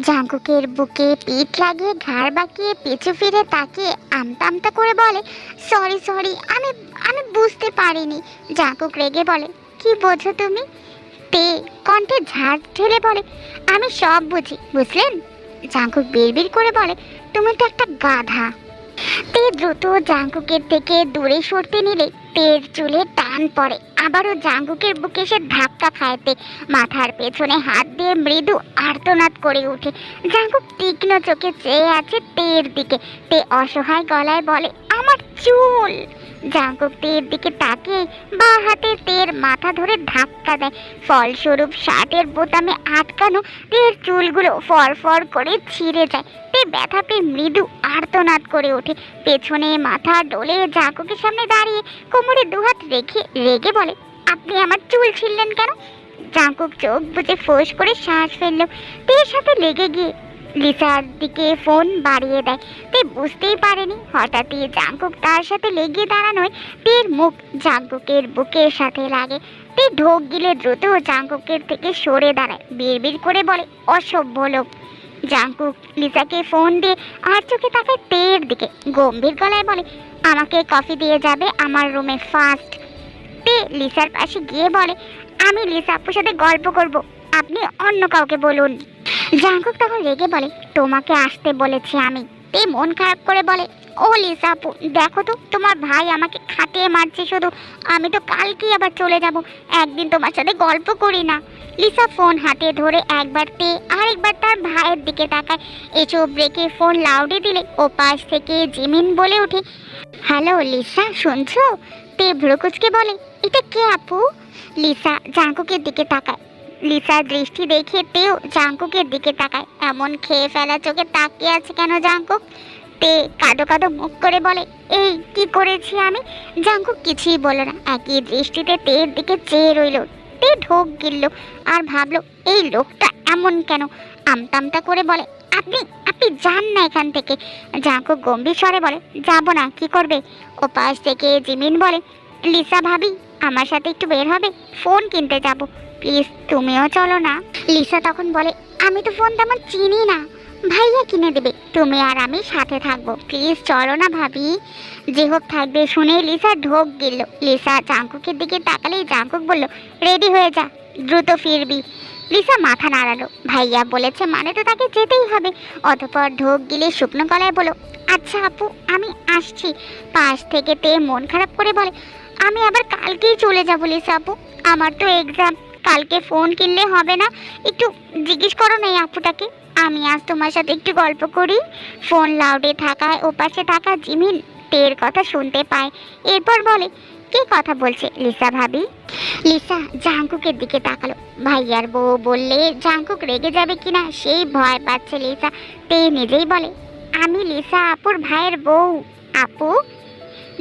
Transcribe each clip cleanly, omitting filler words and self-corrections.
জাঙ্কুকের বুকে পিঠ লাগিয়ে ঘাড় বাঁকিয়ে পিছু ফিরে তাকিয়ে আমতা আমতা করে বলে, সরি সরি, আমি আমি বুঝতে পারিনি। জাঙ্কুক রেগে বলে, কি বোঝো তুমি? তে কণ্ঠে ঝাড় ঢেলে বলে, আমি সব বুঝি, বুঝলেন? জাঙ্কুক বিড়বিড় করে বলে, তুমি তো একটা গাধা। তে দ্রুত জাঙ্কুকের থেকে দূরে সরতে নিলে তের চুলে টান পড়ে, আবারও জাঙ্কুকের বুকে এসে ধাক্কা খাইতে মাথার পেছনে হাত দিয়ে মৃদু আর্তনাদ করে ওঠে। জাঙ্কুক তীক্ষ্ণ চোখে চেয়ে আছে তের দিকে। তে অসহায় গলায় বলে, আমার চুল। জাঙ্কুক তের দিকে তাকিয়ে বা হাতে তের মাথা ধরে ধাক্কা দেয়, ফলস্বরূপ শার্টের বোতামে আটকানো তের চুলগুলো ফরফর করে ছিঁড়ে যায়। তে ব্যথা পেয়ে মৃদু আর্তনাদ করে ওঠে, পেছনে মাথা ডলে জাঙ্কুকের সামনে দাঁড়িয়ে কোমরে দুহাত রেখে রেগে বলে, আপনি আমার চুল ছিঁড়লেন কেন? জাঙ্কুক চোখ বুজে ফোঁস করে শ্বাস ফেললো। তের সাথে লেগে গিয়ে লিসার দিকে ফোন বাড়িয়ে দেয়। তে বুঝতেই পারেনি হঠাৎই জাঙ্কুক তার সাথে লেগে দাঁড়ানোয় তের মুখ জাঙ্কুকের বুকের সাথে লাগে। তে ঢোক গিলে দ্রুত জাঙ্কুকের থেকে সরে দাঁড়ায়, বিড়বিড় করে বলে, অসভ্য লোক। জাঙ্কুক লিসাকে ফোন দিয়ে আর চোখে তাকায় তের দিকে, গম্ভীর গলায় বলে, আমাকে কফি দিয়ে যাবে আমার রুমে ফাস্ট। তে লিসার পাশে গিয়ে বলে, আমি লিসা আপুর সাথে গল্প করব, আপনি অন্য কাউকে বলুন। জাঙ্কুক তখন রেগে বলে, তোমাকে আসতে বলেছি আমি। তে মন খারাপ করে বলে, ও লিসা আপু, দেখো তো তোমার ভাই আমাকে খাটিয়ে মারছে শুধু, আমি তো কালকেই আবার চলে যাব, একদিন তোমার সাথে গল্প করি না। লিসা ফোন হাতে ধরে একবার তে আর একবার তার ভাইয়ের দিকে তাকায়। এসব রেখে ফোন লাউডে দিলে ও পাশ থেকে জিমিন বলে ওঠে, হ্যালো লিসা, শুনছো? তে ভ্রুকুচকে বলে, এটা কে আপু? লিসা জাঙ্কুকের দিকে তাকায়। লিসার দৃষ্টি দেখে তেও জাঙ্কুকের দিকে তাকায়। এমন খেয়ে ফেলা চোখে তাকিয়ে আছে কেন জাঙ্কুক? তে কাঁদো কাঁদো মুখ করে বলে, এই কি করেছি আমি? জাঙ্কুক কিছুই বলে না, একই দৃষ্টিতে তের দিকে চেয়ে রইল। তে ঢোক গিলল আর ভাবলো, এই লোকটা এমন কেন? আমতা আমতা করে বলে, আপনি আপনি যান না এখান থেকে। জাঙ্কুক গম্ভীর স্বরে বলে, যাব না, কি করবে? ও পাশ থেকে জিমিন বলে, লিসা ভাবি, আমার সাথে একটু বের হবে, ফোন কিনতে যাব, প্লিজ তুমিও চলো না। লিসা তখন বলে, আমি তো ফোন তেমন চিনি না, ভাইয়া কিনে দেবে, তুমি আর আমি সাথে থাকবো, প্লিজ চলো না ভাবি। যে হোক থাকবে শুনে লিসা ঢোক গেল। লিসা জাঙ্কুকের দিকে তাকালেই জাঙ্কুক বলল, রেডি হয়ে যা, দ্রুত ফিরবি। লিসা মাথা নাড়ালো, ভাইয়া বলেছে মানে তো তাকে যেতেই হবে। অতঃপর ঢোক গিলে শুকনো গলায় বলো, আচ্ছা আপু, আমি আসছি। পাশ থেকে তে মন খারাপ করে বলে, আমি আবার কালকেই চলে যাবো লিসা আপু, আমার তো এক্সাম, কালকে ফোন কিনলে হবে না? একটু জিজ্ঞেস করো না এই আপুটাকে, আমি আজ তোমার সাথে একটু গল্প করি। ফোন লাউডে থাকায় ওপাশে থাকা জিমিন তের কথা শুনতে পায়। এরপর বলে, কে কথা বলছে লিসা ভাবি? লিসা জাঙ্কুকের দিকে তাকালো। ভাইয়ার বউ বললে জাঙ্কুক রেগে যাবে কিনা সেই ভয় পাচ্ছে লিসা। তে নিজেই বলে, আমি লিসা আপুর ভাইয়ের বউ। আপু?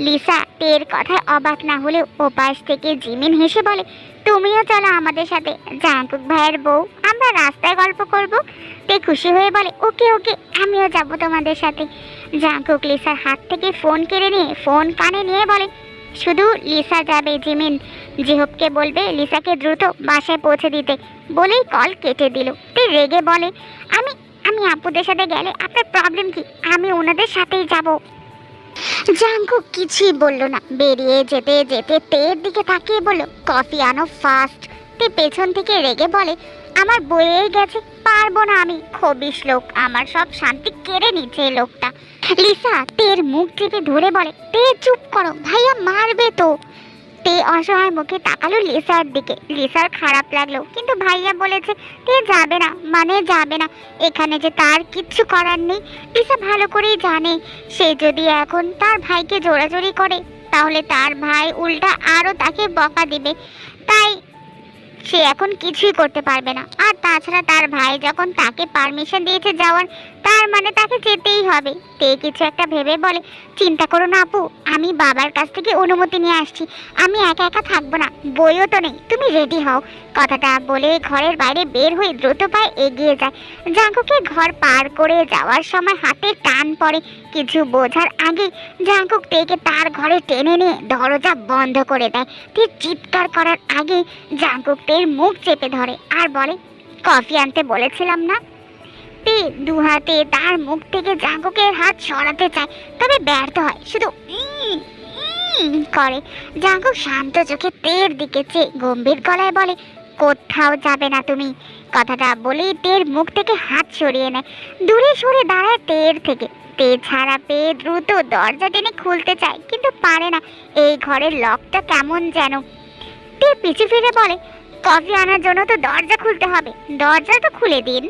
লিসা তের কথায় অবাক না হলেও ওপাশ থেকে জিমিন হেসে বলে, তুমিও চলো আমাদের সাথে, জাঙ্কুক ভাইয়ের বউ, আমরা রাস্তায় গল্প করব। তে খুশি হয়ে বলে, ওকে ওকে, আমিও যাব তোমাদের সাথে। জাঙ্কুক লিসার হাত থেকে ফোন কেড়ে নিয়ে ফোন কানে নিয়ে বলে, শুধু লিসা যাবে, জিমিন জিহবকে বলবে লিসাকে দ্রুত বাসায় পৌঁছে দিতে, বলেই কল কেটে দিল। তে রেগে বলে, আমি আমি আপুদের সাথে গেলে আপনার প্রবলেম কি? আমি ওনাদের সাথেই যাব। জাঙ্কুক কিছুই বলল না, বেরিয়ে যেতে যেতে তের দিকে তাকিয়ে বলল, কফি আনো ফাস্ট। তে পেছন থেকে রেগে বলে, আমার বইয়েই গেছে, পারবো না আমি, খবিস লোক, আমার সব শান্তি কেড়ে নিচ্ছে এই লোকটা। লিসা তের মুখ টিপে ধরে বলে, তে চুপ করো, ভাইয়া মারবে তো। তে অসহায় মুখে তাকালো লিসার দিকে। লিসার খারাপ লাগলো, কিন্তু ভাইয়া বলেছে তে যাবে না মানে যাবে না, এখানে যে তার কিচ্ছু করার নেই। লিসা ভালো করেই জানে সে যদি এখন তার ভাইকে জোরাজোরি করে তাহলে তার ভাই উল্টা আরো তাকে বকা দিবে, তাই সে এখন কিছুই করতে পারবে না। আর তাছাড়া তার ভাই যখন তাকে পারমিশন দিয়েছে যাওয়ার, তার মানে তাকে যেতেই হবে। তে কিছু একটা ভেবে বলে, চিন্তা করো না আপু, আমি বাবার কাছ থেকে অনুমতি নিয়ে আসছি, আমি একা একা থাকবো না, বইও তো নেই, তুমি রেডি হও। কথাটা বলে ঘরের বাইরে বের হয়ে দ্রুত পায়ে এগিয়ে যায়। জাঙ্কুকে ঘর পার করে যাওয়ার সময় হাতে টান পড়ে, কিছু বোঝার আগে জাঙ্কুক তেকে তার ঘরে টেনে নিয়ে দরজা বন্ধ করে দেয়। তে চিৎকার করার আগে জাঙ্কুক তের মুখ চেপে ধরে আর বলে, কফি আনতে বলেছিলাম না? তে দু হাতে তার মুখ থেকে জাঙ্কুকের হাত সরাতে চায়, তবে ব্যর্থ হয়। শুধু করে। জাঙ্কুক শান্ত চোখে তের দিকে চেয়ে গম্ভীর গলায় বলে, কোথাও যাবে না তুমি। কথাটা বলেই তের মুখ থেকে হাত সরিয়ে নেয়, দূরে সরে দাঁড়ায় তের থেকে। তে ছাড়া পেয়ে দ্রুত দরজা টেনে খুলতে চায়, কিন্তু পারে না। এই ঘরের লকটা কেমন যেন। তে পিছু ফিরে বলে, কফি আনার জন্য তো দরজা খুলতে হবে, দরজা তো খুলে দিন।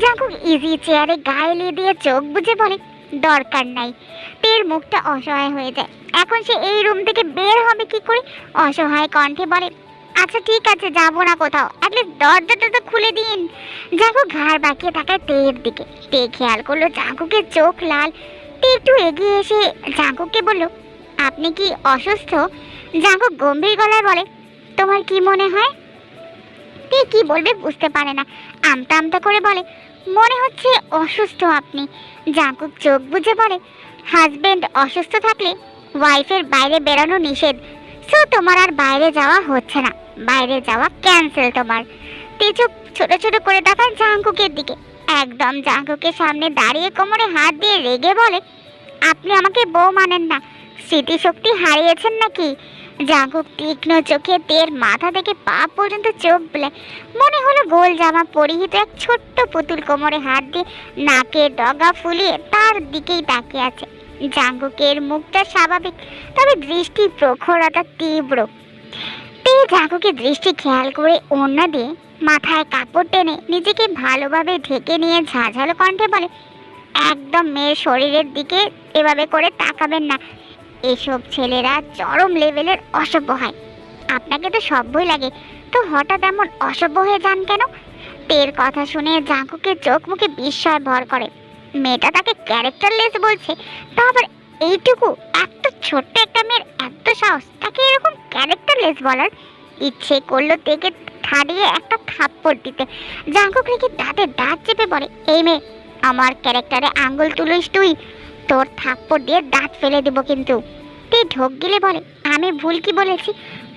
জাঙ্কুক ইজি চেয়ারে গায়ে এলিয়ে দিয়ে চোখ বুজে বলে, দরকার নাই। তের মুখটা অসহায় হয়ে যায়। এখন সে এই রুম থেকে বের হবে কি করে? অসহায় কণ্ঠে বলে, আচ্ছা ঠিক আছে, যাবো না কোথাও, অ্যাটলিস্ট দরজাটা তো খুলে দিন। জাঙ্কুক ঘাড় বাঁকিয়ে তাকায় তের দিকে। তে খেয়াল করলো জাঙ্কুকের চোখ লাল। তে একটু এগিয়ে এসে জাঙ্কুককে বলল, আপনি কি অসুস্থ? জাঙ্কুক গম্ভীর গলায় বলে, তোমার কি মনে হয়? তে কি বলবে বুঝতে পারে না, আমতা আমতা করে বলে, মনে হচ্ছে অসুস্থ আপনি। জাঙ্কুক চোখ বুজে বলে, হাজবেন্ড অসুস্থ থাকলে ওয়াইফের বাইরে বেরোনো নিষেধ, সো তোমার আর বাইরে যাওয়া হচ্ছে না, বাইরে যাওয়া ক্যান্সেল তোমার। তে চোখ ছোট ছোট করে তাকায় জাঙ্কুকের দিকে, একদম জাঙ্কুকের সামনে দাঁড়িয়ে কোমরে হাত দিয়ে রেগে বলে, আপনি আমাকে বউ মানেন না, স্মৃতিশক্তি হারিয়েছেন নাকি? জাঙ্কুক তীক্ষ্ণ চোখে তের মাথা থেকে পা পর্যন্ত চোখ বুলায়। মনে হলো গোল জামা পরিহিত এক ছোট্ট পুতুল কোমরে হাত দিয়ে নাকে ডগা ফুলিয়ে তার দিকেই তাকিয়ে আছে। জাঙ্কুকের মুখটা স্বাভাবিক, তবে দৃষ্টি প্রখরতা তীব্র। তে জাঙ্কুকের দৃষ্টি খেয়াল করে ওড়না দিয়ে মাথায় কাপড় টেনে নিজেকে ভালোভাবে ঢেকে নিয়ে ঝাঁঝালো কণ্ঠে বলে, একদম মেয়ের শরীরের দিকে এভাবে করে তাকাবেন না, এসব ছেলেরা চরম লেভেলের অসভ্য হয়। আপনাকে তো সভ্যই লাগে, তো হঠাৎ এমন অসভ্য হয়ে যান কেন? তের কথা শুনে জাঙ্কুকের চোখ মুখে বিস্ময় ভর করে। মেয়েটা তাকে ক্যারেক্টারলেস বলছে, তা আবার এইটুকু এত ছোট্ট একটা মেয়ের এত সাহস তাকে এরকম ক্যারেক্টারলেস বলার। ইচ্ছে করলো তেকে ঠাড়িয়ে একটা থাপ্পড় দিতে। জাঙ্কুক রেখে দাঁতে দাঁত চেপে বলে, এই মেয়ে, আমার ক্যারেক্টারে আঙ্গুল তুলিস তুই, তোর থাপ্পড় দিয়ে দাঁত ফেলে দেব কিন্তু। তে ঢোক গিলে বলে, আমি ভুল কি বলেছি?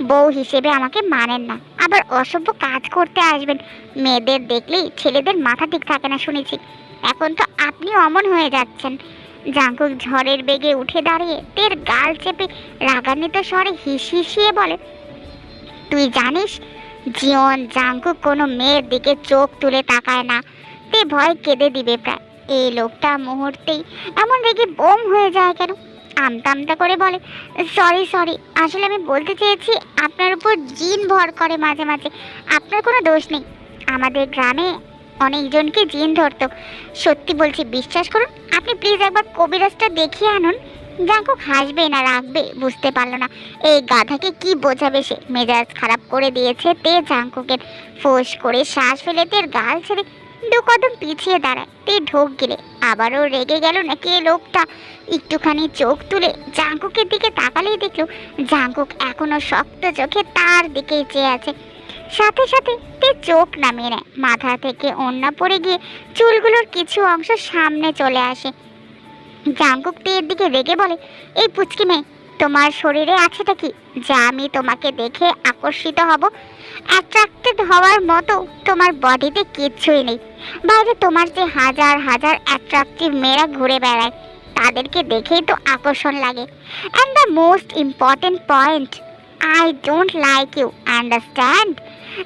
বউ হিসেবে আমাকে মানেন না, আবার অসভ্য কাজ করতে আসবেন। মেয়েদের দেখলেই ছেলেদের মাথা ঠিক থাকে না শুনেছি, এখন তো আপনি অমন হয়ে যাচ্ছেন। জাঙ্কুক ঝড়ের বেগে উঠে দাঁড়িয়ে তের গাল চেপে রাগান্বিত স্বরে হিসিয়ে বলে, তুই জানিস জীবন জাঙ্কুক কোনো মেয়ের দিকে চোখ তুলে তাকায় না। তে ভয় কেঁদে দিবে প্রায়। এই লোকটা মুহূর্তেই এমন রেগে বোম হয়ে যায় কেন? আমতা আমতা করে বলে, সরি, আসলে আমি বলতে চেয়েছি আপনার উপর জিন ভর করে মাঝে মাঝে, আপনার কোনো দোষ নেই। আমাদের গ্রামে অনেকজনকে জিন ধরতো, সত্যি বলছি, বিশ্বাস করুন। আপনি প্লিজ একবার কবিরাজটা দেখিয়ে আনুন। জাঙ্কুক হাসবে না রাখবে বুঝতে পারলো না। এই গাধাকে কি বোঝাবে সে? মেজাজ খারাপ করে দিয়েছে তে জাঙ্কুকের। ফোঁস করে শ্বাস ফেলে তের গাল ছেড়ে দু কদম পিছিয়ে দাঁড়ায়। তে ঢোক গেলে আবারও রেগে গেল নাকি এই লোকটা। একটুখানি চোখ তুলে জাঙ্কুকের দিকে তাকালেই দেখলো জাঙ্কুক এখনো শক্ত চোখে তার দিকেই চেয়ে আছে। সাথে সাথে তে চোখ নামিয়ে নেয়। মাথা থেকে ওড়না পড়ে গিয়ে চুলগুলোর কিছু অংশ সামনে চলে আসে। জাঙ্কুক তের দিকে রেগে বলে, এই পুচকি মেয়ে, তোমার শরীরে আছেটা কি যা আমি তোমাকে দেখে আকর্ষিত হব? অ্যাট্রাক্টেড হওয়ার মতো তোমার বডিতে কিচ্ছুই নেই। বাইরে তোমার যে হাজার হাজার অ্যাট্রাকটিভ মেয়েরা ঘুরে বেড়ায়, তাদেরকে দেখেই তো আকর্ষণ লাগে। And the most important point, I don't like you, understand?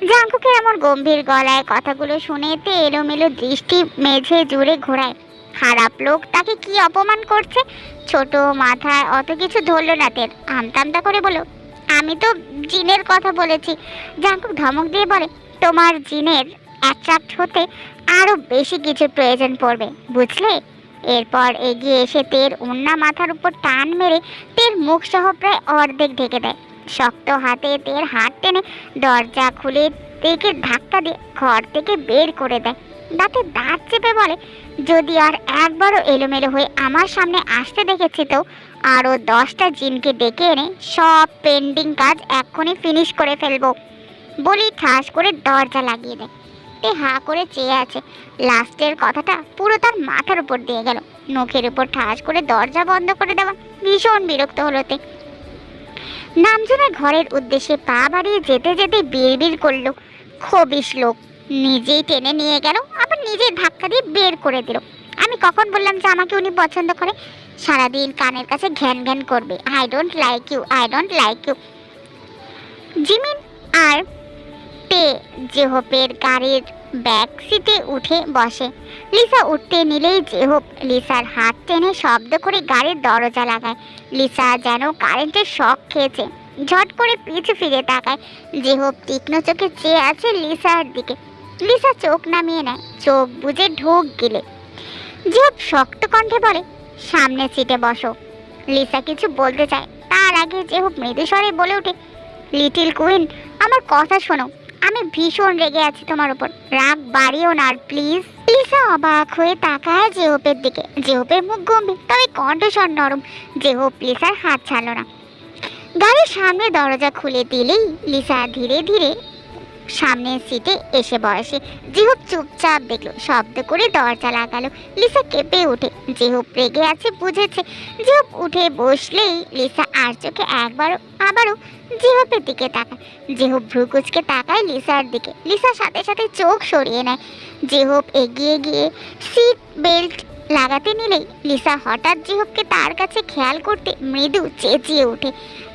জাঙ্কুকের এমন গম্ভীর গলায় কথাগুলো শুনে তে এলোমেলো দৃষ্টি মেঝে জুড়ে ঘোরায়। খারাপ লোক তাকে কি অপমান করছে। ছোট মাথায় অত কিছু ধরল না তের। আমতা করে বলো, আমি তো জিনের কথা বলেছি। জাঙ্কুক ধমক দিয়ে বলে, তোমার জিনের অ্যাট্রাক্ট হতে আরো বেশি কিছু প্রয়োজন পড়বে, বুঝলে? এরপর এগিয়ে এসে তের ওড়না মাথার উপর টান মেরে তের মুখ সহ প্রায় অর্ধেক ঢেকে দেয়। শক্ত হাতে তের হাত টেনে দরজা খুলে তেকে ধাক্কা দিয়ে ঘর থেকে বের করে দেয়। দাঁতে দাঁত চেপে বলে, যদি আর একবারও এলোমেলো হয়ে আমার সামনে আসতে দেখেছি তো আরও 10টা জিনকে ডেকে এনে সব পেন্ডিং কাজ এক্ষুনি ফিনিশ করে ফেলবো বলি ঠাস করে দরজা লাগিয়ে দেয়। তে হা করে চেয়ে আছে। লাস্টের কথাটা পুরো তার মাথার উপর দিয়ে গেল। নখের উপর ঠাস করে দরজা বন্ধ করে দেওয়া ভীষণ বিরক্ত হলো তে। নামজনের ঘরের উদ্দেশ্যে পা বাড়িয়ে যেতে যেতে বিড়বিড় করলো, খবিশ লোক। নিজেই টেনে নিয়ে গেল, আবার নিজেই ধাক্কা দিয়ে বের করে দিল। আমি কখন বললাম যে আমাকে উনি পছন্দ করে? সারাদিন কানের কাছে ঘ্যান ঘ্যান করবে, I don't like you, I don't like you. Jimin আর তে জেহপের গাড়ির ব্যাক সিটে উঠে বসে। লিসা উঠতে নিলেই জেহপ লিসার হাত টেনে শব্দ করে গাড়ির দরজা লাগায়। লিসা যেন কারেন্টের শক খেয়েছে, ঝট করে পিছু ফিরে তাকায়। জেহপ তীক্ষ্ণ চোখে চেয়ে আছে লিসার দিকে। লিসা চোখ নামিয়ে নেয়, চোখ বুজে ঢোক গিলে। জেহপ শক্ত কণ্ঠে বলে, সামনে সিটে বসো। লিসা কিছু বলতে চায়, তার আগে জেহপ মৃদু স্বরে বলে ওঠে, লিটিল কুইন, আমার কথা শোনো, আমি ভীষণ রেগে আছি তোমার উপর, রাগ বাড়িও না প্লিজ। লিসা অবাক হয়ে তাকায় জেহপের দিকে। জেহপের মুখ গম্ভীর, তবে কণ্ঠস্বর নরম। জেহপ লিসার হাত ছাড়ল না। গাড়ির সামনে দরজা খুলে দিলেই লিসা ধীরে ধীরে সামনের সিটে এসে বসে। জেহপ চুপচাপ দেখলো, শব্দ করে দরজা লাগালো। লিসা কেঁপে ওঠে, জেহপ রেগে আছে বুঝেছে। জেহপ উঠে বসলেই লিসা আর চোখে আবারও জেহপের দিকে তাকায়। জেহপ ভ্রু কুঁচকে তাকায় লিসার দিকে। লিসার সাথে সাথে চোখ সরিয়ে নেয়। জেহপ এগিয়ে গিয়ে সিট বেল্ট লাগাতে নিলেই লিসা হঠাৎ জেহপকে তার কাছে খেয়াল করতে মৃদু চেঁচিয়ে ওঠে।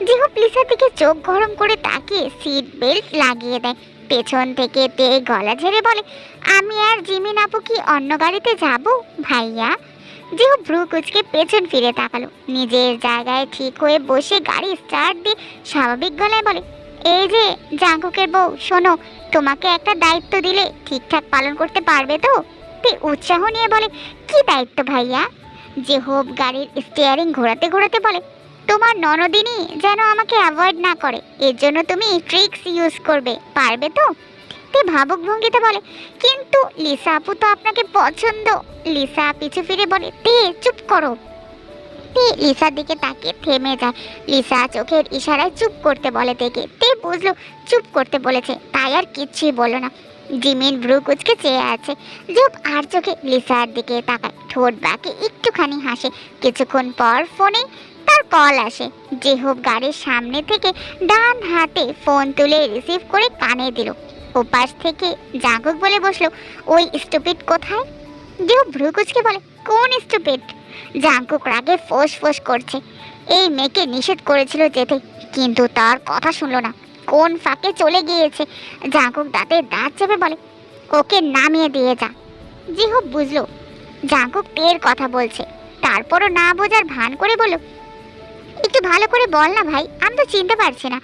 জেহপ লিসার দিকে চোখ গরম করে তাকিয়ে সিট বেল্ট লাগিয়ে দেয়। পেছন থেকে তে গলা ঝেড়ে বলে, আমি আর জিমিন আপু কি অন্য গাড়িতে যাব ভাইয়া? জেহপ ভ্রু কুচকে পেছন ফিরে তাকালো। নিজের জায়গায় ঠিক হয়ে বসে গাড়ি স্টার্ট দিয়ে স্বাভাবিক গলায় বলে, এই যে জাঙ্কুকের বউ, শোনো, তোমাকে একটা দায়িত্ব দিলে ঠিকঠাক পালন করতে পারবে তো? তে উৎসাহ নিয়ে বলে, কি দায়িত্ব ভাইয়া? জেহপ গাড়ির স্টিয়ারিং ঘোরাতে ঘোরাতে বলে, তোমার ননদিনী যেন আমাকে অ্যাভয়েড না করে, এর জন্য তুমি ট্রিক্স ইউজ করবে, পারবে তো? তে ভাবুক ভঙ্গিতে বলে, কিন্তু লিসা আপু তো আপনাকে পছন্দ। লিসা পিছু ফিরে বলে, তে চুপ করো। তে লিসার দিকে তাকিয়ে থেমে যায়। লিসা চোখের ইশারায় চুপ করতে বলে তেকে। তে বুঝলো চুপ করতে বলেছে, তাই আর কিচ্ছুই বলল না। জিমিন ভ্রু কুচকে চেয়ে আছে। জেহপ আর চোখে লিসার দিকে তাকায়, ঠোঁট বাঁকে একটুখানি হাসে। কিছুক্ষণ পর ফোনে তার কল আসে। জেহপ গাড়ির সামনে থেকে ডান হাতে ফোন তুলে রিসিভ করে কানে দিল। ওপাশ থেকে জাঙ্কুক বলে বসলো, ওই স্টুপিড কোথায়? জেহপ ভ্রু কুচকে বলে, কোন স্টুপিড? জাঙ্কুক রাগে ফোঁস ফোঁস করছে। এই মেয়েকে নিষেধ করেছিল যেতে, কিন্তু তার কথা শুনলো না, কোন ফাঁকে চলে গিয়েছে। জাঙ্কুক দাঁতে দাঁত চেপে বলে, ওকে নামিয়ে দিয়ে যা। জেহপ বুঝলো জাঙ্কুক তের কথা বলছে, তারপরও না বোঝার ভান করে বলল, একটু ভালো করে বল না ভাই, আমি তো চিনতে পারছি না।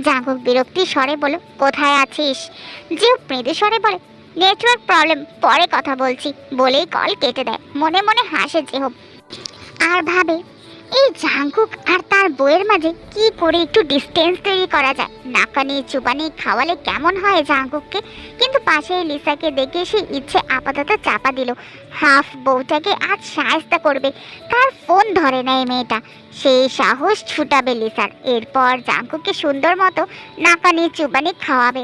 জাঙ্কুক বিরক্তির স্বরে বলল, কোথায় আছিস? জেহপ মৃদু স্বরে বলে, নেটওয়ার্ক প্রবলেম, পরে কথা বলছি বলেই কল কেটে দেয়। মনে মনে হাসে জেহপ আর ভাবে, এই জাঙ্কুক আর তার বইয়ের মাঝে কি করে একটু ডিস্টেন্স তৈরি করা যায়। নাকানি চুবানি খাওয়ালে কেমন হয় জাঙ্কুককে। কিন্তু পাশে লিসাকে দেখে সে ইচ্ছে আপাতত চাপা দিল। হাফ বউটাকে আজ সাহায্য করবে, তার ফোন ধরে না এই মেয়েটা। সেই সাহস ছুটাবে লিসার। এরপর জাঙ্কুককে সুন্দর মতো নাকানি চুবানি খাওয়াবে।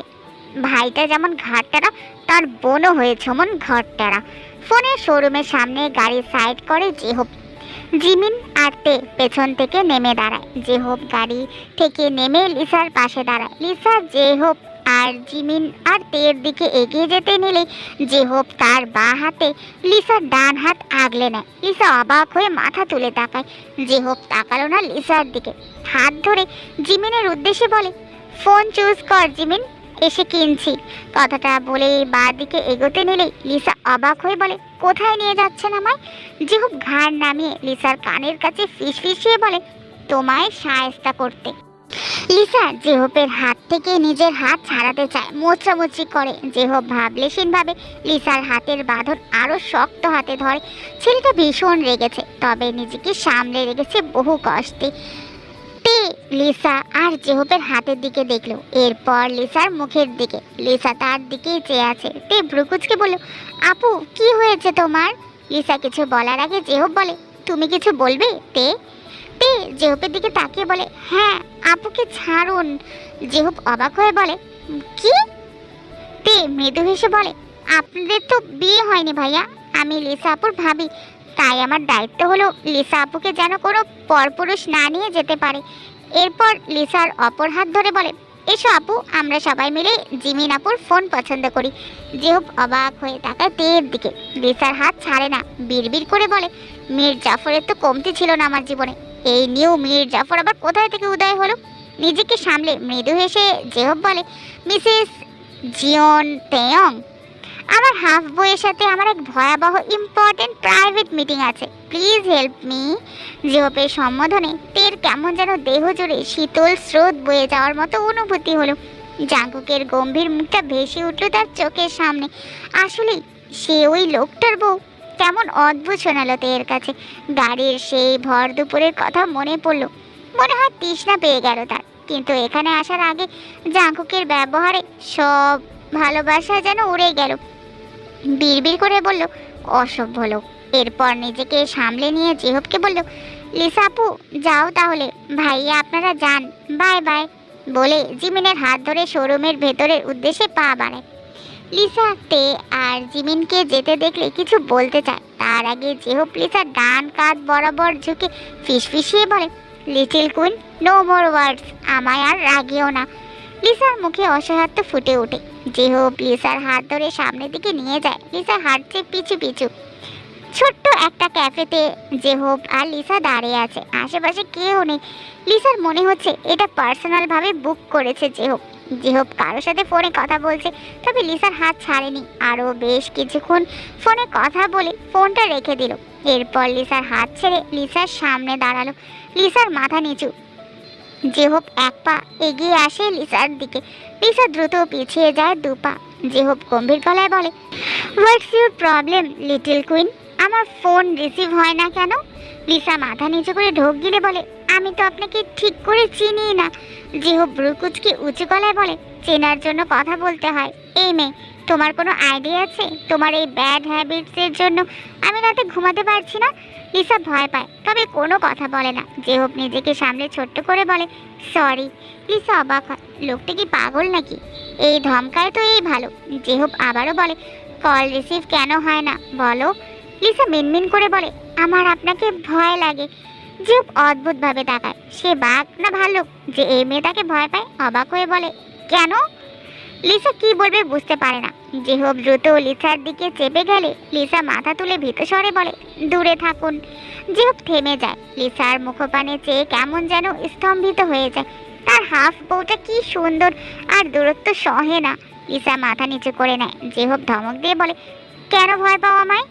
ভাইটা যেমন ঘাটটারা, তার বোনও হয়েছে মন ঘরটারা। ফোনের শোরুমের সামনে গাড়ি সাইড করে জেহপ। জিমিন আর তে পেছন থেকে নেমে দাঁড়ায়। জেহপ গাড়ি থেকে নেমে লিসার পাশে দাঁড়ায়। লিসা জেহপ আর জিমিন আর তের দিকে এগিয়ে যেতে নিলে জেহপ তার বাঁ হাতে লিসার ডান হাত আগলে নেয়। লিসা অবাক হয়ে মাথা তুলে তাকায়। জেহপ তাকালো না লিসার দিকে, হাত ধরে জিমিনের উদ্দেশ্যে বলে, ফোন চুজ কর জিমিন, এসে কিনছি। কথাটা বলে বাঁ দিকে এগোতে নিলেই লিসা অবাক হয়ে বলে, কোথায় নিয়ে যাচ্ছেন আমায়? জেহপ ঘাড় নামিয়ে লিসার কানের কাছে ফিসফিসিয়ে বলে, তোমায় সায়স্তা করতে। লিসা জেহপের হাত থেকে নিজের হাত ছাড়াতে চায়, মোচড়ামুচড়ি করে। জেহপ ভাবলেশীন ভাবে লিসার হাতের বাঁধন আরো শক্ত হাতে ধরে। ছেলেটা ভীষণ রেগেছে, তবে নিজেকে সামলে রেখেছে বহু কষ্টে। লিসা আর জেহপের হাতের দিকে দেখলো, এরপর লিসার মুখের দিকে। লিসা তার দিকেই চেয়ে আছে। তে ভ্রুকুচকে বলল, আপু কি হয়েছে তোমার? লিসা কিছু বলার আগে জেহপ বলে, তুমি কিছু বলবে? তে তে জেহপের দিকে তাকিয়ে বলে, হ্যাঁ আপুকে ছাড়ুন। জেহপ অবাক হয়ে বলে, কি? তে মৃদু হেসে বলে, আপনাদের তো বিয়ে হয়নি ভাইয়া, আমি লিসা আপুর ভাবি, তাই আমার দায়িত্ব হলো লিসা আপুকে যেন কোনো পরপুরুষ না নিয়ে যেতে পারে। এরপর লিসার অপর হাত ধরে বলে, এসো আপু, আমরা সবাই মিলে জিমিন আপুর ফোন পছন্দ করি। জেহব অবাক হয়ে তাকায় তের দিকে। লিসার হাত ছাড়ে না, বিড়বিড় করে বলে, মীর জাফরের তো কমতি ছিল না আমার জীবনে। এই নিউ মীর জাফর আবার কোথায় থেকে উদয় হলো? নিজেকে সামলে মৃদু হেসে জেহব বলে, মিসেস জিওন তেয়ং, আমার হাফ বইয়ের সাথে আমার এক ভয়াবহ ইম্পর্টেন্ট প্রাইভেট মিটিং আছে, প্লিজ হেল্প মি। জেহবের সম্বোধনে তের কেমন যেন দেহ জুড়ে শীতল স্রোত বয়ে যাওয়ার মতো অনুভূতি হলো। জাঙ্কুকের গম্ভীর মুখটা ভেসে উঠল তার চোখের সামনে। আসলেই সে ওই লোকটার বউ। কেমন অদ্ভুত শোনালো তের কাছে। গাড়ির সেই ভর দুপুরের কথা মনে পড়লো। মনে হয় তৃষ্ণা পেয়ে গেল তার। কিন্তু এখানে আসার আগে জাঙ্কুকের ব্যবহারে সব ভালোবাসা যেন উড়ে গেল। বিড়বিড় করে বলল, অসভ্য লোক। এরপর নিজেকে সামলে নিয়ে জেহবকে বলল, লিসা আপু যাও তাহলে, ভাইয়া আপনারা যান, বাই বাই। বলে জিমিনের হাত ধরে শোরুমের ভেতরের উদ্দেশ্যে পা বাড়ায়। লিসা তে আর জিমিনকে যেতে দেখলে কিছু বলতে চায়, তার আগে জেহব লিসার ডান কাঁধ বরাবর ঝুঁকে ফিসফিসিয়ে বলে, লিটল কুইন, নো মোর ওয়ার্ডস, আমায় আর রাগিও না। লিসার মুখে অসহায়ত্ব ফুটে ওঠে। জেহব লিসার হাত ধরে সামনের দিকে নিয়ে যায়। লিসা হাঁটছে পিছু পিছু। ছোট্ট একটা ক্যাফেতে জেহব আর লিসা দাঁড়িয়ে আছে, আশেপাশে কেউ নেই। লিসার মনে হচ্ছে এটা পার্সোনাল ভাবে বুক করেছে জেহব। জেহব কারোর সাথে ফোনে কথা বলছে, তবে লিসার হাত ছাড়েনি। আরও বেশ কিছুক্ষণ ফোনে কথা বলে ফোনটা রেখে দিল। এরপর লিসার হাত ছেড়ে লিসার সামনে দাঁড়ালো। লিসার মাথা নিচু। জেহব এক পা এগিয়ে আসে লিসার দিকে। লিসা দ্রুত পিছিয়ে যায় দু পা। জেহব গম্ভীর গলায় বলে, what's your problem little queen? আমার ফোন রিসিভ হয় না কেন? লিসা মাথা নিচু করে ঢোক গিলে বলে, আমি তো আপনাকে ঠিক করে চিনি না। জেহব ব্রুকুচকে উঁচু গলায় বলে, চেনার জন্য কথা বলতে হয়। এই মেয়ে, তোমার কোনো আইডিয়া আছে তোমার এই ব্যাড হ্যাবিটসের জন্য আমি রাতে ঘুমাতে পারছি না? লিসা ভয় পায়, তবে কোনো কথা বলে না। জেহব নিজেকে সামনে ছোট্ট করে বলে, সরি। লিসা অবাক হয়, লোকটা কি পাগল নাকি? এই ধমকায় তো এই ভালো। জেহব আবারও বলে, কল রিসিভ কেন হয় না বলো? লিসা মিনমিন করে বলে, আমার আপনাকে ভয় লাগে। জেহব অদ্ভুতভাবে তাকায়। সে বাঘ না ভাল্লুক যে এই মেয়েটাকে ভয় পায়? অবাক হয়ে বলে, কেন? লিসা কি বলবে বুঝতে পারে না। জেহব দ্রুত লিসার দিকে চেপে গেলে লিসা মাথা তুলে ভীত স্বরে বলে, দূরে থাকুন। জেহব থেমে যায়। লিসার মুখপানে চেয়ে কেমন যেন স্তম্ভিত হয়ে যায়। তার হাফ বউটা কি সুন্দর, আর দূরত্ব সহে না। লিসা মাথা নিচু করে নেয়। জেহব ধমক দিয়ে বলে, কেন ভয় পাও আমায়?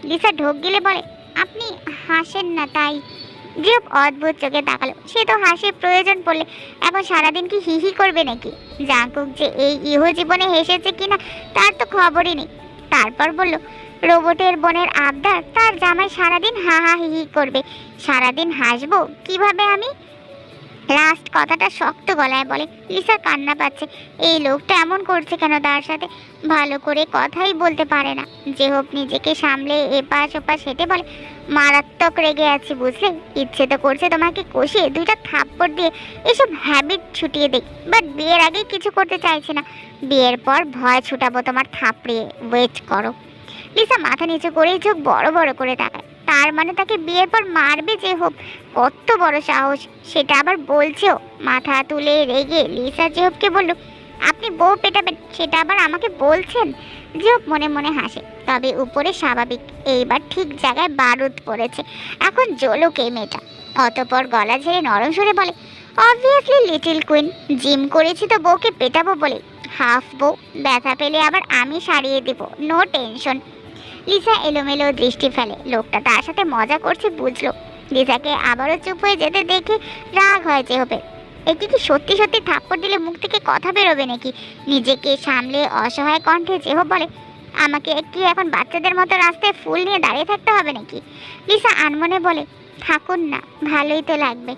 লিসা ঢোক গিলে বলে, আপনি হাসেন না তাই। জেহব অদ্ভুত চোখে তাকালো। সে তো হাসে প্রয়োজন পড়লে, এখন সারাদিন কি হি হি করবে নাকি? জাঙ্কুক যে এই ইহ জীবনে হেসেছে কিনা তার তো খবরই নেই। তারপর বলল, রোবটের বোনের আবদার, তার জামাই সারাদিন হা হা হি হি করবে। সারাদিন হাসবো কিভাবে আমি? লাস্ট কথাটা শক্ত গলায় বলে। লিসা কান্না পাচ্ছে। এই লোকটা এমন করছে কেন তার সাথে? ভালো করে কথাই বলতে পারে না। জেহব নিজেকে সামলে এপাশ ওপাশ হেঁটে বলে, মারাত্মক রেগে আছি বুঝলে। ইচ্ছে তো করছে তোমাকে কষিয়ে দুইটা থাপ্পড় দিয়ে এসব হ্যাবিট ছুটিয়ে দেই, বাট বিয়ের আগে কিছু করতে চাইছে না। বিয়ের পর ভয় ছুটাবো তোমার থাপড়িয়ে, ওয়েট করো। লিসা মাথা নিচু করে চোখ বড় বড় করে তাকায়। তার মানে তাকে বিয়ের পর মারবে জেহব? কত বড় সাহস! সেটা আবার বলছেও। মাথা তুলে রেগে লিসা জেহবকে বলল, আপনি বউ পেটাবেন সেটা আবার আমাকে বলছেন? জেহব মনে মনে হাসে, তবে উপরে স্বাভাবিক। এইবার ঠিক জায়গায় বারুদ পড়েছে। এখন জ্বলুক এই মেয়েটা। অতপর গলা ঝেড়ে নরম সুরে বলে, অবভিয়াসলি লিটল কুইন, জিম করেছি তো বউকে পেটাবো বলে। হাফ বউ, ব্যথা পেলে আবার আমি সারিয়ে দেব, নো টেনশন। লিসা এলোমেলো দৃষ্টি ফেলে। লোকটা তার সাথে মজা করছে বুঝলো। লিসাকে আবারও চুপ হয়ে যেতে দেখে রাগ হয় জেহবের। একে কি সত্যি সত্যি থাপ্পড় দিলে মুখ থেকে কথা বেরোবে নাকি? নিজেকে সামলে অসহায় কণ্ঠে জেহব বলে, আমাকে কি এখন বাচ্চাদের মতো রাস্তায় ফুল নিয়ে দাঁড়িয়ে থাকতে হবে নাকি? লিসা আনমনে বলে, থাকুন না, ভালোই তো লাগবে।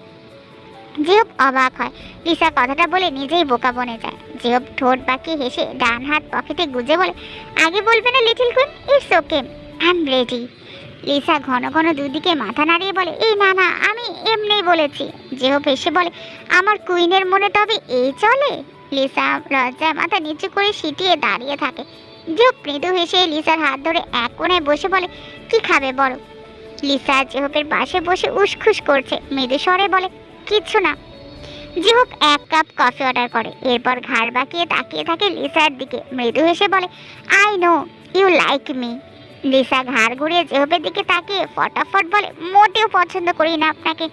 জেহব অবাক হয়। লিসা কথাটা বলে নিজেই বোকা বনে যায়। জেহব ঠোঁট বাঁকিয়ে হেসে ডান হাত পকেটে গুজে বলে, আগে বলবে না little queen? It's okay, I am ready. Lisa ঘন ঘন দুদিকে মাথা নাড়িয়ে বলে, এই না না, আমি এমনিই বলেছি। জেহব হেসে বলে, আমার কুইনের মনে তবে এই চলে? লিসা লজ্জায় মাথা নিচু করে সিটিয়ে দাঁড়িয়ে থাকে। জেহব মৃদু হেসে লিসার হাত ধরে এক কোণায় বসে বলে, কি খাবে বলো? লিসা জেহবের পাশে বসে উসখুস করছে। মৃদু স্বরে বলে, কিচ্ছু না। জিহুক 1 কাপ কফি অর্ডার করে, এরপর ঘাড় বাঁকিয়ে তাকিয়ে থাকে লিসার দিকে, মৃদু হেসে বলে, I know you like me. Lisa ঘাড় ঘুরিয়ে জিহুপের দিকে তাকিয়ে ফটাফট বলে, মোটেও পছন্দ করি না আপনাকে।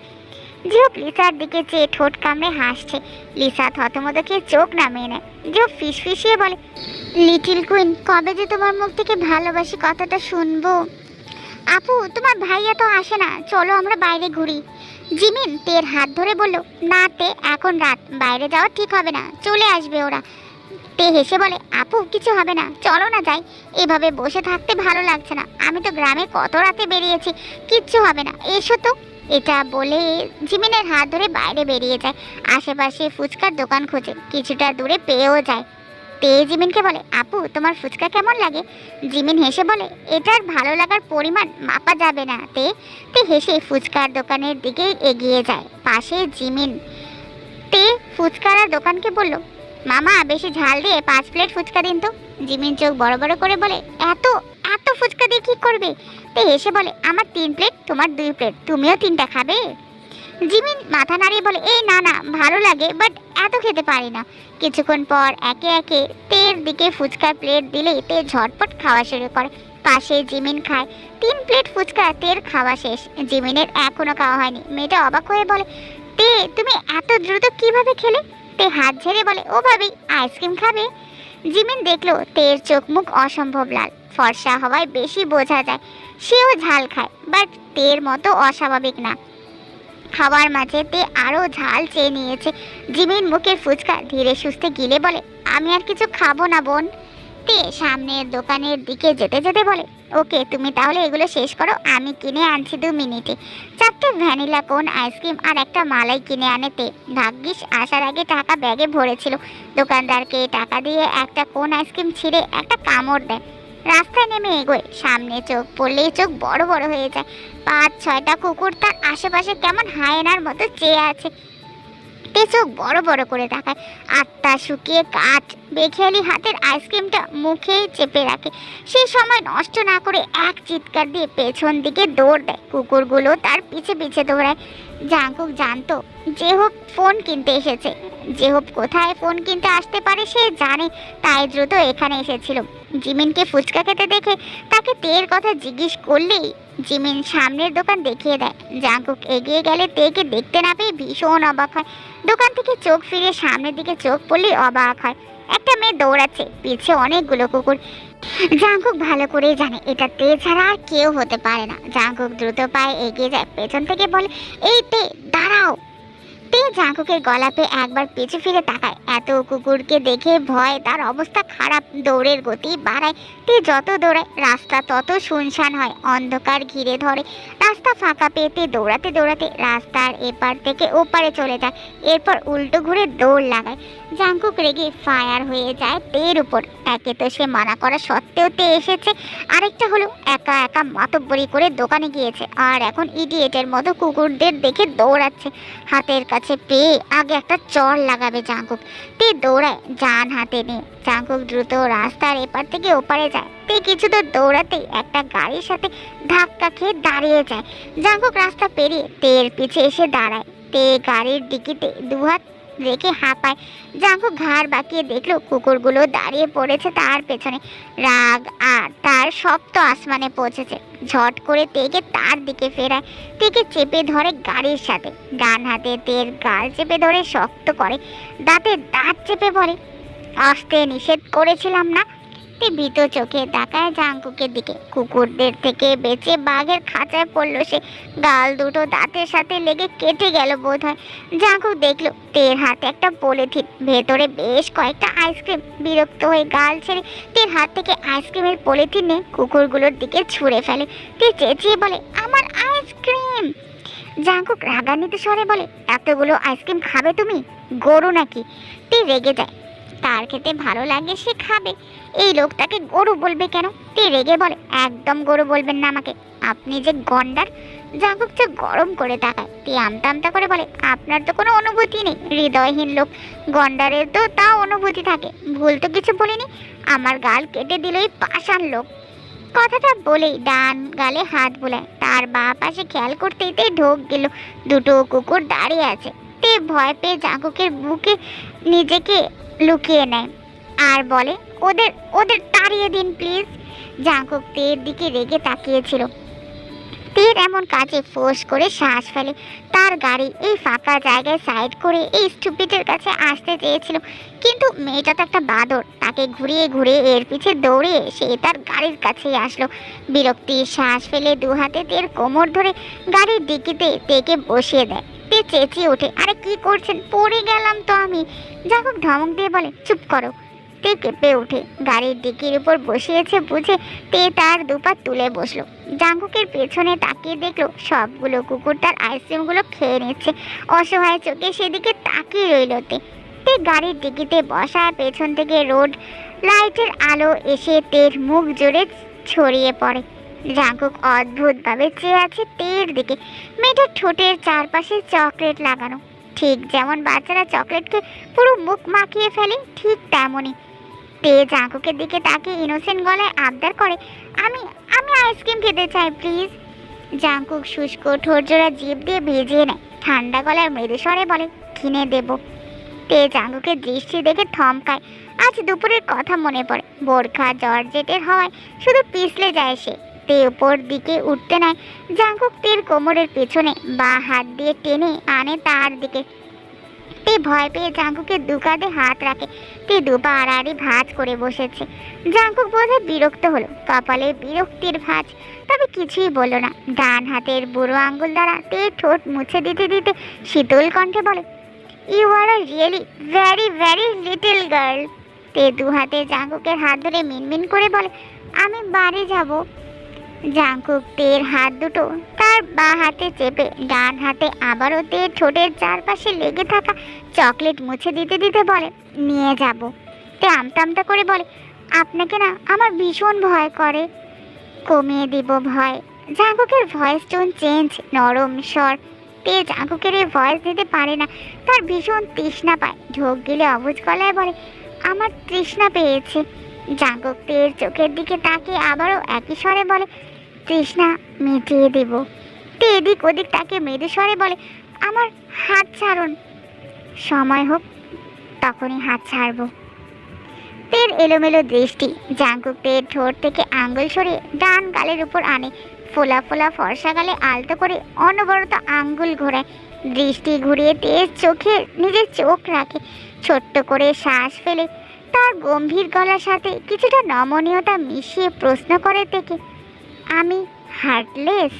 জিহুপ লিসার দিকে চেয়ে ঠোঁট কামড়ে হাসছে। লিসা থতমত খেয়ে চোখ নামিয়ে নেয়। জিহুপ ফিসফিসিয়ে বলে, লিটিল কুইন, কবে যে তোমার মুখ থেকে ভালোবাসি কথাটা শুনবো? আপু, তোমার ভাইয়া তো আসে না, চলো আমরা বাইরে ঘুরি। জিমিন তের হাত ধরে বলল, না তে, এখন রাত, বাইরে যাওয়া ঠিক হবে না, চলে আসবে ওরা। তে হেসে বলে, আপু কিছু হবে না, চলো না যাই, এভাবে বসে থাকতে ভালো লাগছে না, আমি তো গ্রামে কত রাতে বেরিয়েছি, কিচ্ছু হবে না, এসো তো। এটা বলে জিমিনের হাত ধরে বাইরে বেরিয়ে যায়। আশেপাশে ফুচকার দোকান খোঁজে, কিছুটা দূরে পেয়েও যায়। তে জিমিনকে বলে, আপু তোমার ফুচকা কেমন লাগে? জিমিন হেসে বলে, এটার ভালো লাগার পরিমাণ মাপা যাবে না। তে তে হেসে ফুচকার দোকানের দিকে এগিয়ে যায়। পাশে জিমিন। তে ফুচকার দোকানকে বলল, মামা বেশি ঝাল দিয়ে 5 প্লেট ফুচকা দিন তো। জিমিন চোখ বড় বড় করে বলে, এত এত ফুচকা দিয়ে কি করবে? তে হেসে বলে, আমার 3 প্লেট, তোমার 2 প্লেট, তুমিও 3টা খাবে? জিমিন মাথা নাড়িয়ে বলে, এই না না, ভালো লাগে বাট এত খেতে পারি না। কিছুক্ষণ পর একে একে তের দিকে ফুচকার প্লেট দিলেই তে ঝটপট খাওয়া শুরু করে। পাশে জিমিন খায়। 3 প্লেট ফুচকা তের খাওয়া শেষ, জিমিনের এখনো খাওয়া হয়নি। মেয়েটা অবাক হয়ে বলে, তে তুমি এত দ্রুত কিভাবে খেলে? তে হাত ঝেড়ে বলে, ও ভাবি আইসক্রিম খাবে। জিমিন দেখলো তের চোখ মুখ অসম্ভব লাল, ফর্সা হওয়ায় বেশি বোঝা যায় সেও ঝাল খায়, বাট তের মতো অস্বাভাবিক না। খাবার মাঝে তে আরো ঝাল চেয়ে নিয়েছে। জিমিন মুখের ফুচকা ধীরে সুস্থে গিলে বলে, আমি আর কিছু খাবো না বোন। তে সামনের দোকানের দিকে যেতে যেতে বলে, ওকে তুমি তাহলে এগুলো শেষ করো, আমি কিনে আনছি 2 মিনিটে। 4টে ভ্যানিলা কোন আইসক্রিম আর একটা মালাই কিনে আনে তে। ভাগ্যিস আসার আগে টাকা ব্যাগে ভরেছিল। দোকানদারকে টাকা দিয়ে একটা কোন আইসক্রিম ছিঁড়ে একটা কামড় দেয়। রাস্তায় নেমে এগোয়, সামনে চোখ পড়লেই চোখ বড় বড় হয়ে যায়। 5-6টা কুকুর তার আশেপাশে কেমন হায়েনার মতো চেয়ে আছে। তে চোখ বড় বড় করে তাকায়। আত্মা শুকিয়ে কাঠ, বেখেয়ালি হাতের আইসক্রিমটা মুখেই চেপে রাখে। সেই সময় নষ্ট না করে এক চিৎকার দিয়ে পেছন দিকে দৌড় দেয়। কুকুরগুলো তার পিছে পিছে দৌড়ায়। জাঙ্কুক জানতো জেহব ফোন কিনতে এসেছে। জেহব কোথায় ফোন কিনতে আসতে পারে সে জানে, তাই দ্রুত এখানে এসেছিল। জিমিনকে ফুচকা খেতে দেখে তাকে তের কথা জিজ্ঞেস করলেই জিমিন সামনের দোকান দেখিয়ে দেয়। জাঙ্কুক এগিয়ে গেলে তেকে দেখতে না পেয়ে ভীষণ অবাক হয়। দোকান থেকে চোখ ফিরে সামনের দিকে চোখ পড়লেই অবাক হয়। একটা মেয়ে দৌড়াচ্ছে, পিছে অনেকগুলো কুকুর। জাঙ্কুক ভালো করে জানে এটা তে ছাড়া আর কেউ হতে পারে না। জাঙ্কুক দ্রুত পায়ে এগিয়ে যায়, পেছন থেকে বলে, এই তে দাঁড়াও। তে জাঙ্কুকের গলা পেয়ে একবার পিছু ফিরে তাকায়। এত কুকুরকে দেখে ভয় তার অবস্থা খারাপ, দৌড়ের গতি বাড়ায়। তে যত দৌড়ায় রাস্তা তত শুনশান হয়, অন্ধকার ঘিরে ধরে। রাস্তা ফাঁকা পেয়ে তে দৌড়াতে দৌড়াতে রাস্তার এপার থেকে ওপারে চলে যায়, এরপর উল্টো ঘুরে দৌড় লাগায়। জাঙ্কুক রেগে ফায়ার হয়ে যায় তের উপর। একে তো সে মানা করা সত্ত্বেও তে এসেছে, আরেকটা হলো একা একা মাতব্বরি করে দোকানে গিয়েছে, আর এখন ইডিয়েটের মতো কুকুরদের দেখে দৌড়াচ্ছে। হাতের কাছে পেয়ে আগে একটা চড় লাগাবে জাঙ্কুক। তে দৌড়ায় জান হাতে নিয়ে। জাঙ্কুক দ্রুত রাস্তার এপার থেকে ওপারে যায়। তে কিছু তো দৌড়াতেই একটা গাড়ির সাথে ধাক্কা খেয়ে দাঁড়িয়ে যায়। জাঙ্কুক রাস্তা পেরিয়ে তের পিছে এসে দাঁড়ায়। তে গাড়ির ডিকিতে 2 হাত রেখে হাঁপায়। জাঙ্কুক ঘাড় বাঁকিয়ে দেখলো কুকুরগুলো দাঁড়িয়ে পড়েছে তার পেছনে। রাগ আর তার সপ্ত আসমানে পৌঁছেছে। ঝট করে তেকে তার দিকে ফেরায়। তেকে চেপে ধরে গাড়ির সাথে, ডান হাতে তের গাল চেপে ধরে শক্ত করে, দাঁতে দাঁত চেপে বলে, আসতে নিষেধ করেছিলাম না? তে ভীত চোখে তাকায় জাঙ্কুকের দিকে। কুকুরদের থেকে বেঁচে বাঘের খাঁচায় পড়লো সে। গাল দুটো দাঁতের সাথে লেগে কেটে গেল বোধ হয়। জাঙ্কুক দেখলো তের হাতে একটা পলিথিন, ভেতরে বেশ কয়েকটা আইসক্রিম। বিরক্ত হয়ে গাল ছেড়ে তের হাত থেকে আইসক্রিমের পলিথিন নিয়ে কুকুরগুলোর দিকে ছুঁড়ে ফেলে। তে চেঁচিয়ে বলে, আমার আইসক্রিম! জাঙ্কুক রাগান্বিত স্বরে বলে, এতগুলো আইসক্রিম খাবে তুমি? গরু নাকি? তে রেগে যায়। তার খেতে ভালো লাগে সে খাবে, এই লোকটাকে গরু বলবে কেন? তে রেগে বলে, একদম গরু বলবেন না আমাকে, আপনি যে গন্ডার। জাঙ্কুক চোখ গরম করে তাকায়। তে আমতা আমতা করে বলে, আপনার তো কোনো অনুভূতি নেই, হৃদয়হীন লোক। গন্ডারের তো তাও অনুভূতি থাকে, ভুল তো কিছু বলিনি। আমার গাল কেটে দিলই পাষাণ লোক। কথাটা বলেই ডান গালে হাত বোলায়। তার বাঁ পাশে খেয়াল করতেই তে ঢোক গেল। দুটো কুকুর দাঁড়িয়ে আছে। তে ভয় পেয়ে জাঙ্কুকের বুকে নিজেকে লুকিয়ে নেয় আর বলে, ওদের ওদের তাড়িয়ে দিন প্লিজ। জাঙ্কুক তের দিকে রেগে তাকিয়েছিল। তীর এমন কাজে ফোর্স করে শ্বাস ফেলে। তার গাড়ি এই ফাঁকা জায়গায় সাইড করে এই স্টুপিডের কাছে আসতে চেয়েছিল, কিন্তু মেয়েটা তো একটা বাদর। তাকে ঘুরিয়ে ঘুরিয়ে এর পিছে দৌড়ে সে তার গাড়ির কাছেই আসলো। বিরক্তির শ্বাস ফেলে দু হাতে তের কোমর ধরে গাড়ির ডিকিতে তেকে বসিয়ে দেয়। তে চেঁচিয়ে ওঠে, আরে কি করছেন, পড়ে গেলাম তো আমি। জাঙ্কুক ধমক দিয়ে বলে, চুপ করো। তে কেঁপে উঠে গাড়ির ডিকির উপর বসিয়েছে বুঝে তে তার দুপা তুলে বসলো। জাঙ্কুকের পেছনে তাকিয়ে দেখলো সবগুলো কুকুর তার আইসক্রিমগুলো খেয়ে নিচ্ছে। অসহায় চোখে সেদিকে তাকিয়ে রইল তে। তে গাড়ির ডিকিতে বসা, পেছন থেকে রোড লাইটের আলো এসে তের মুখ জুড়ে ছড়িয়ে পড়ে। জাঙ্কুক অদ্ভুতভাবে চেয়ে আছে তের দিকে। মেয়েটার ঠোঁটের চারপাশে চকলেট লাগানো, ঠিক যেমন বাচ্চারা চকলেটকে পুরো মুখ মাখিয়ে ফেলে ঠিক তেমনই। তে জাঙ্কুকের দিকে তাকিয়ে ইনোসেন্ট গলায় আবদার করে, আমি আমি আইসক্রিম খেতে চাই প্লিজ। জাঙ্কুক শুষ্ক ঠোঁটজোড়া জিভ দিয়ে ভিজিয়ে নেয়, ঠান্ডা গলায় মৃদু স্বরে বলে, কিনে দেব। তে জাঙ্কুকের দৃষ্টি দেখে থমকায়। আজ দুপুরের কথা মনে পড়ে। বোরখা জর্জেটের হওয়ায় শুধু পিছলে যায় সে। তে উপর দিকে উঠতে নেয়। জাঙ্কুক তের কোমরের পেছনে বা হাত দিয়ে টেনে আনে তার দিকে। তে ভয় পেয়ে জাঙ্কুকের দু কাঁধে হাত রাখে। তে দুপা আড়াআড়ি ভাঁজ করে বসেছে। জাঙ্কুক বোধহয় বিরক্ত হলো, কপালে বিরক্তির ভাঁজ, তবে কিছুই বলল না। ডান হাতের বুড়ো আঙ্গুল দ্বারা তে ঠোঁট মুছে দিতে দিতে শীতল কণ্ঠে বলে, you are a really very very little girl. তে দু হাতে জাঙ্কুকের হাত ধরে মিনমিন করে বলে, আমি বাড়ি যাব। জাঙ্কুক তের হাত দুটো তার বাঁ হাতে চেপে ডান হাতে আবারও তের ঠোঁটের চারপাশে লেগে থাকা চকলেট মুছে দিতে দিতে বলে, নিয়ে যাব। তে আমতা আমতা করে বলে, আপনাকে না আমার ভীষণ ভয় করে। কমিয়ে দিব ভয়। জাঙ্কুকের ভয়েস টোন চেঞ্জ, নরম স্বর। তে জাঙ্কুকের এই ভয়েস দিতে পারে না, তার ভীষণ তৃষ্ণা পায়। ঢোক গিলে অবুঝ গলায় বলে, আমার তৃষ্ণা পেয়েছে। জাঙ্কুক তের চোখের দিকে তাকিয়ে আবারও একই স্বরে বলে, তৃষ্ণা মিটিয়ে দেব। তে এদিক ওদিক তাকে মৃদু স্বরে বলে, আমার হাত ছাড়ুন। সময় হোক তখনই হাত ছাড়বো। তের এলোমেলো দৃষ্টি জাঙ্কুক তের ঠোঁট থেকে আঙ্গুল সরিয়ে ডান গালের উপর আনে। ফোলা ফোলা ফর্সা গালে আলতো করে অনবরত আঙ্গুল ঘোরায়। দৃষ্টি ঘুরিয়ে তের চোখে নিজের চোখ রাখে। ছোট্ট করে শ্বাস ফেলে তার গম্ভীর গলার সাথে কিছুটা নমনীয়তা মিশিয়ে প্রশ্ন করে থেকে, আমি হার্টলেস?